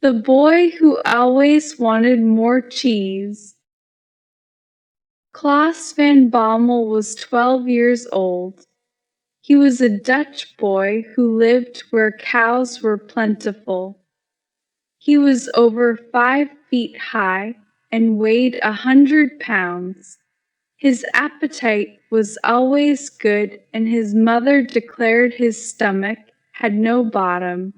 The boy who always wanted more cheese. Klaas van Bommel was 12 years old. He was a Dutch boy who lived where cows were plentiful. He was over 5 feet high and weighed 100 pounds. His appetite was always good, and his mother declared his stomach had no bottom.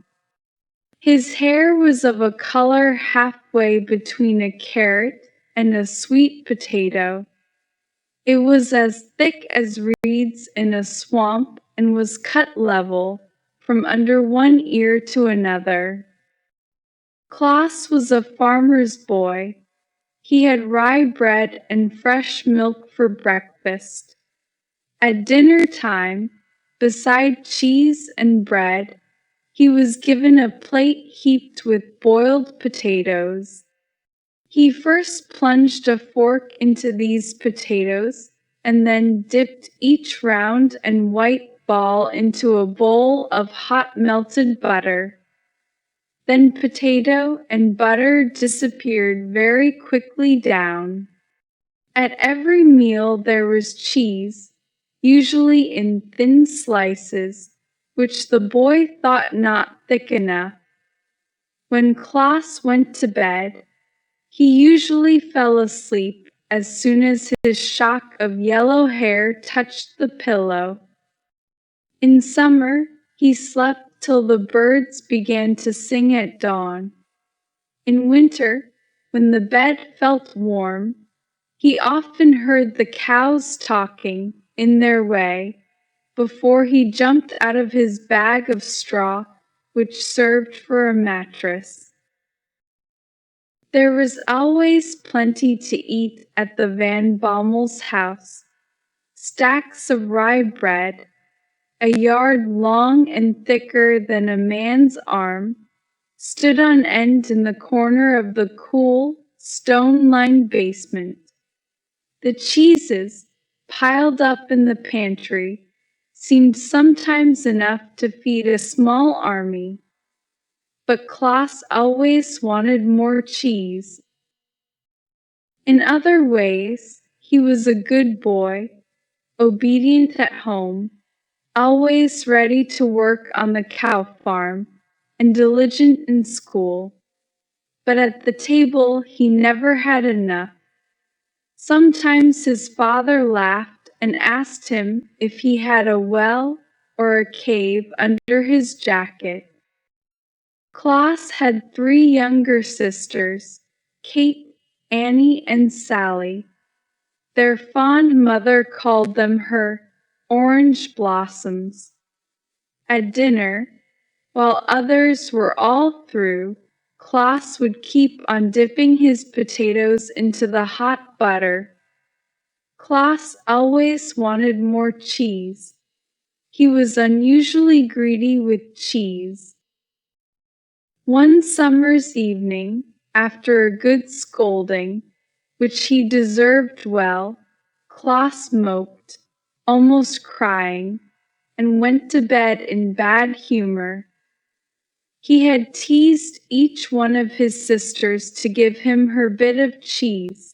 His hair was of a color halfway between a carrot and a sweet potato. It was as thick as reeds in a swamp and was cut level from under one ear to another. Klaas was a farmer's boy. He had rye bread and fresh milk for breakfast. At dinner time, beside cheese and bread, he was given a plate heaped with boiled potatoes. He first plunged a fork into these potatoes and then dipped each round and white ball into a bowl of hot melted butter. Then potato and butter disappeared very quickly down. At every meal there was cheese, usually in thin slices, which the boy thought not thick enough. When Klaas went to bed, he usually fell asleep as soon as his shock of yellow hair touched the pillow. In summer, he slept till the birds began to sing at dawn. In winter, when the bed felt warm, he often heard the cows talking in their way before he jumped out of his bag of straw, which served for a mattress. There was always plenty to eat at the Van Bommel's house. Stacks of rye bread, a yard long and thicker than a man's arm, stood on end in the corner of the cool, stone-lined basement. The cheeses, piled up in the pantry, seemed sometimes enough to feed a small army. But Klaas always wanted more cheese. In other ways, he was a good boy, obedient at home, always ready to work on the cow farm, and diligent in school. But at the table he never had enough. Sometimes his father laughed and asked him if he had a well or a cave under his jacket. Klaas had 3 younger sisters, Kate, Annie, and Sally. Their fond mother called them her orange blossoms. At dinner, while others were all through, Klaas would keep on dipping his potatoes into the hot butter. Klaas always wanted more cheese. He was unusually greedy with cheese. One summer's evening, after a good scolding, which he deserved well, Klaas moped, almost crying, and went to bed in bad humor. He had teased each one of his sisters to give him her bit of cheese.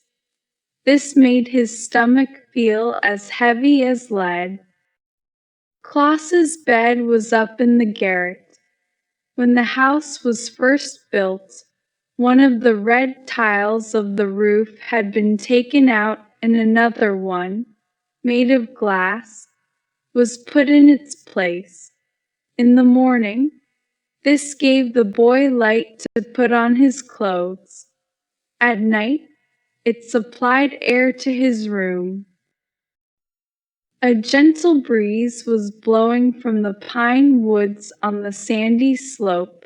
This made his stomach feel as heavy as lead. Klaas's bed was up in the garret. When the house was first built, one of the red tiles of the roof had been taken out and another one, made of glass, was put in its place. In the morning, this gave the boy light to put on his clothes. At night, it supplied air to his room. A gentle breeze was blowing from the pine woods on the sandy slope,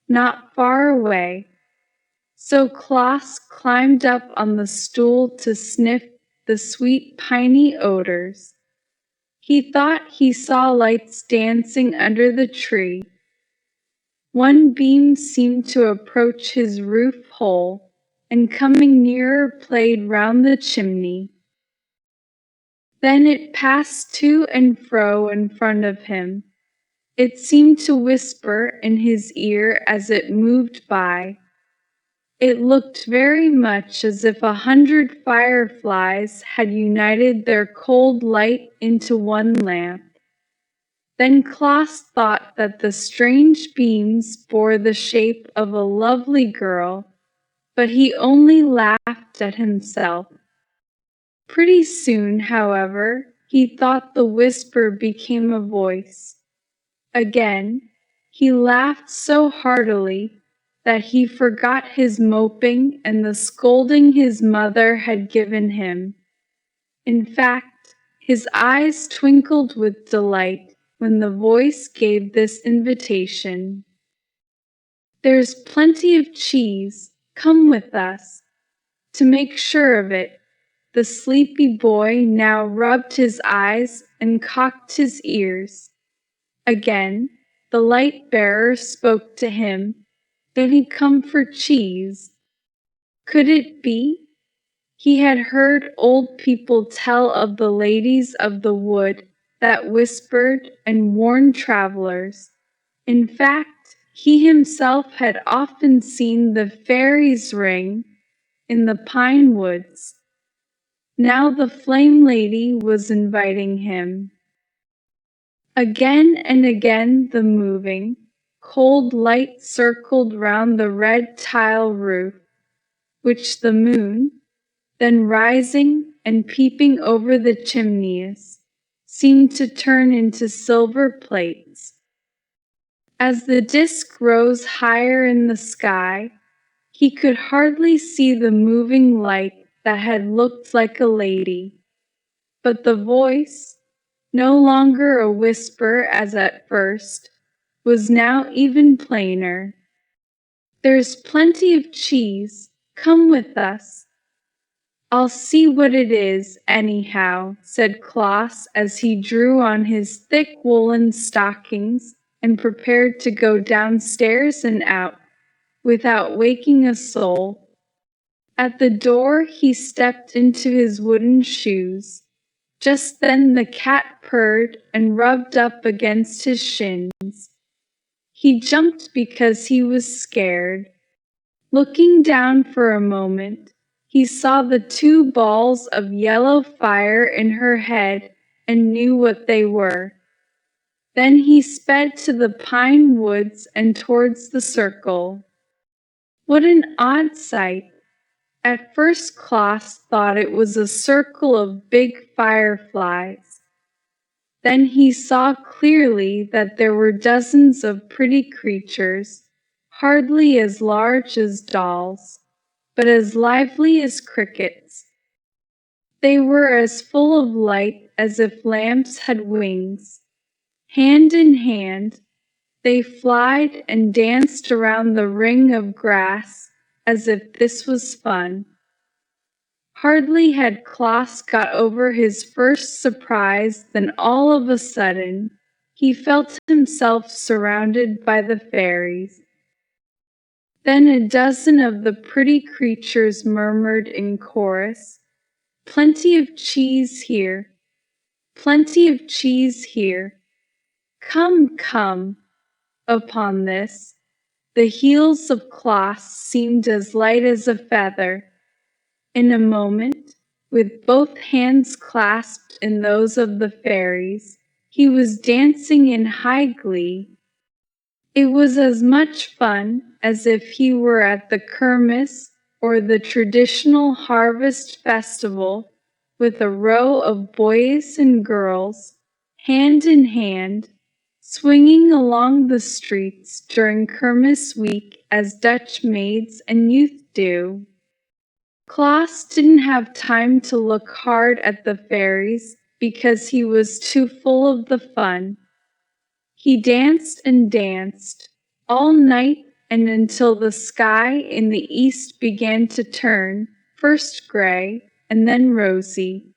not far away, so Klaas climbed up on the stool to sniff the sweet piney odors. He thought he saw lights dancing under the tree. One beam seemed to approach his roof hole, and coming nearer played round the chimney. Then it passed to and fro in front of him. It seemed to whisper in his ear as it moved by, It looked very much as if 100 fireflies had united their cold light into one lamp. Then Klaus thought that the strange beams bore the shape of a lovely girl, but he only laughed at himself. Pretty soon, however, he thought the whisper became a voice. Again, he laughed so heartily that he forgot his moping and the scolding his mother had given him. In fact, his eyes twinkled with delight when the voice gave this invitation. "There's plenty of cheese. Come with us." To make sure of it, the sleepy boy now rubbed his eyes and cocked his ears. Again, the light-bearer spoke to him. Did he come for cheese? Could it be? He had heard old people tell of the ladies of the wood that whispered and warned travelers. In fact, he himself had often seen the fairies' ring in the pine woods. Now the flame lady was inviting him. Again and again the moving, cold light circled round the red tile roof, which the moon, then rising and peeping over the chimneys, seemed to turn into silver plates. As the disk rose higher in the sky, he could hardly see the moving light that had looked like a lady. But the voice, no longer a whisper as at first, was now even plainer. "There's plenty of cheese. Come with us." "I'll see what it is, anyhow," said Klaus as he drew on his thick woolen stockings and prepared to go downstairs and out, without waking a soul. At the door he stepped into his wooden shoes. Just then the cat purred and rubbed up against his shins. He jumped because he was scared. Looking down for a moment, he saw the 2 balls of yellow fire in her head and knew what they were. Then he sped to the pine woods and towards the circle. What an odd sight! At first Klaus thought it was a circle of big fireflies. Then he saw clearly that there were dozens of pretty creatures, hardly as large as dolls, but as lively as crickets. They were as full of light as if lamps had wings. Hand in hand, they flied and danced around the ring of grass as if this was fun. Hardly had Klaus got over his first surprise than all of a sudden he felt himself surrounded by the fairies. Then a dozen of the pretty creatures murmured in chorus, "Plenty of cheese here, plenty of cheese here. Come, come." Upon this, the heels of Klaus seemed as light as a feather. In a moment, with both hands clasped in those of the fairies, he was dancing in high glee. It was as much fun as if he were at the Kermis or the traditional harvest festival, with a row of boys and girls, hand in hand, swinging along the streets during Kermis week as Dutch maids and youth do. Klaus didn't have time to look hard at the fairies because he was too full of the fun. He danced and danced all night and until the sky in the east began to turn, first gray and then rosy.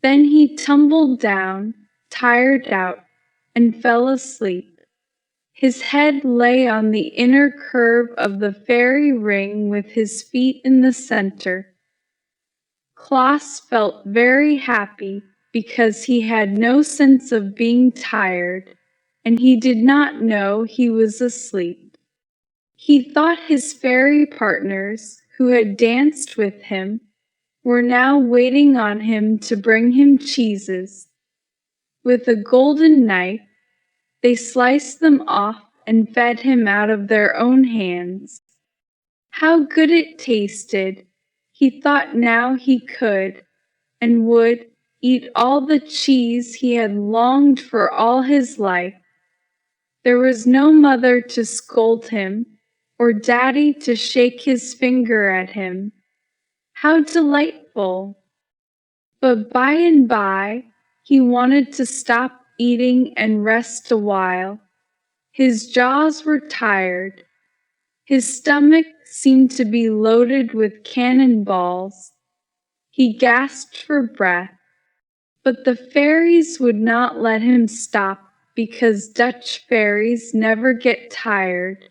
Then he tumbled down, tired out, and fell asleep. His head lay on the inner curve of the fairy ring with his feet in the center. Klaus felt very happy because he had no sense of being tired, and he did not know he was asleep. He thought his fairy partners, who had danced with him, were now waiting on him to bring him cheeses. With a golden knife, they sliced them off and fed him out of their own hands. How good it tasted! He thought now he could, and would, eat all the cheese he had longed for all his life. There was no mother to scold him, or daddy to shake his finger at him. How delightful! But by and by, he wanted to stop eating and rest a while. His jaws were tired. His stomach seemed to be loaded with cannonballs. He gasped for breath. But the fairies would not let him stop because Dutch fairies never get tired.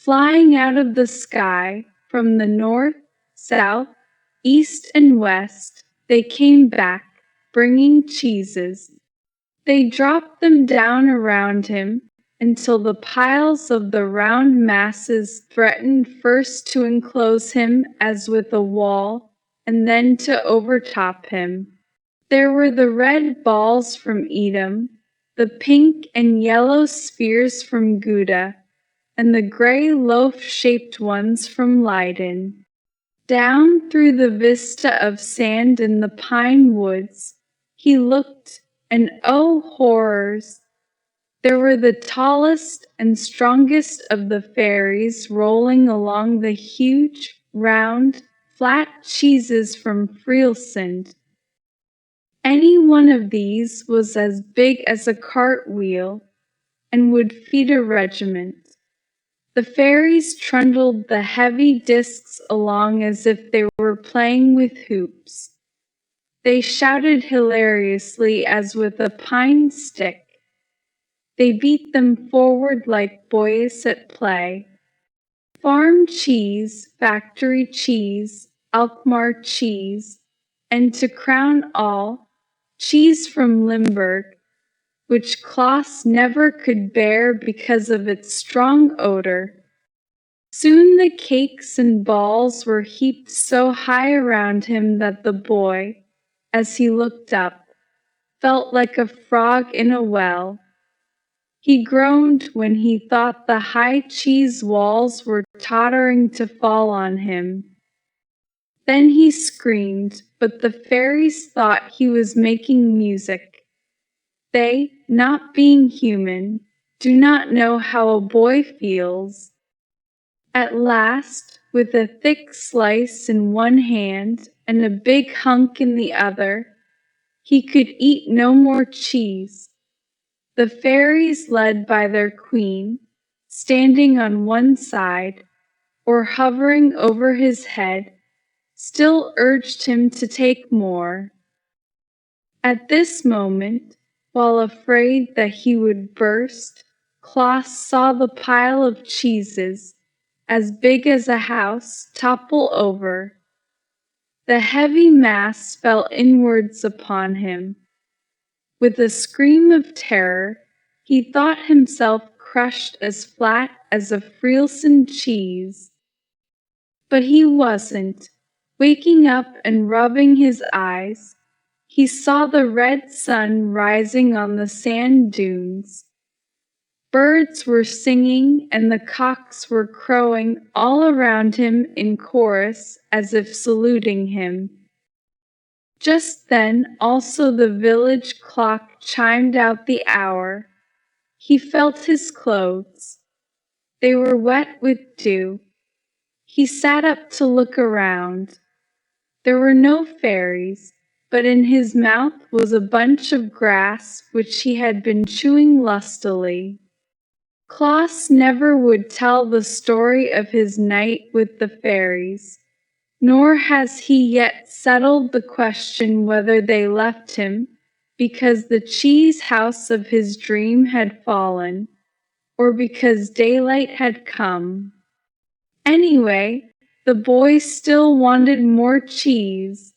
Flying out of the sky from the north, south, east, and west, they came back, bringing cheeses. They dropped them down around him until the piles of the round masses threatened first to enclose him as with a wall, and then to overtop him. There were the red balls from Edam, the pink and yellow spheres from Gouda, and the gray loaf-shaped ones from Leiden. Down through the vista of sand in the pine woods, he looked, and oh horrors! There were the tallest and strongest of the fairies rolling along the huge, round, flat cheeses from Friesland. Any one of these was as big as a cartwheel, and would feed a regiment. The fairies trundled the heavy discs along as if they were playing with hoops. They shouted hilariously as with a pine stick. They beat them forward like boys at play. Farm cheese, factory cheese, Alkmaar cheese, and to crown all, cheese from Limburg, which Klaas never could bear because of its strong odor. Soon the cakes and balls were heaped so high around him that the boy, as he looked up, felt like a frog in a well. He groaned when he thought the high cheese walls were tottering to fall on him. Then he screamed, but the fairies thought he was making music. They, not being human, do not know how a boy feels. At last, with a thick slice in one hand and a big hunk in the other, he could eat no more cheese. The fairies, led by their queen, standing on one side, or hovering over his head, still urged him to take more. At this moment, while afraid that he would burst, Klaas saw the pile of cheeses, as big as a house, topple over. The heavy mass fell inwards upon him. With a scream of terror, he thought himself crushed as flat as a Friesland cheese. But he wasn't. Waking up and rubbing his eyes, he saw the red sun rising on the sand dunes. Birds were singing and the cocks were crowing all around him in chorus as if saluting him. Just then also the village clock chimed out the hour. He felt his clothes. They were wet with dew. He sat up to look around. There were no fairies, but in his mouth was a bunch of grass which he had been chewing lustily. Klaas never would tell the story of his night with the fairies, nor has he yet settled the question whether they left him because the cheese house of his dream had fallen, or because daylight had come. Anyway, the boy still wanted more cheese.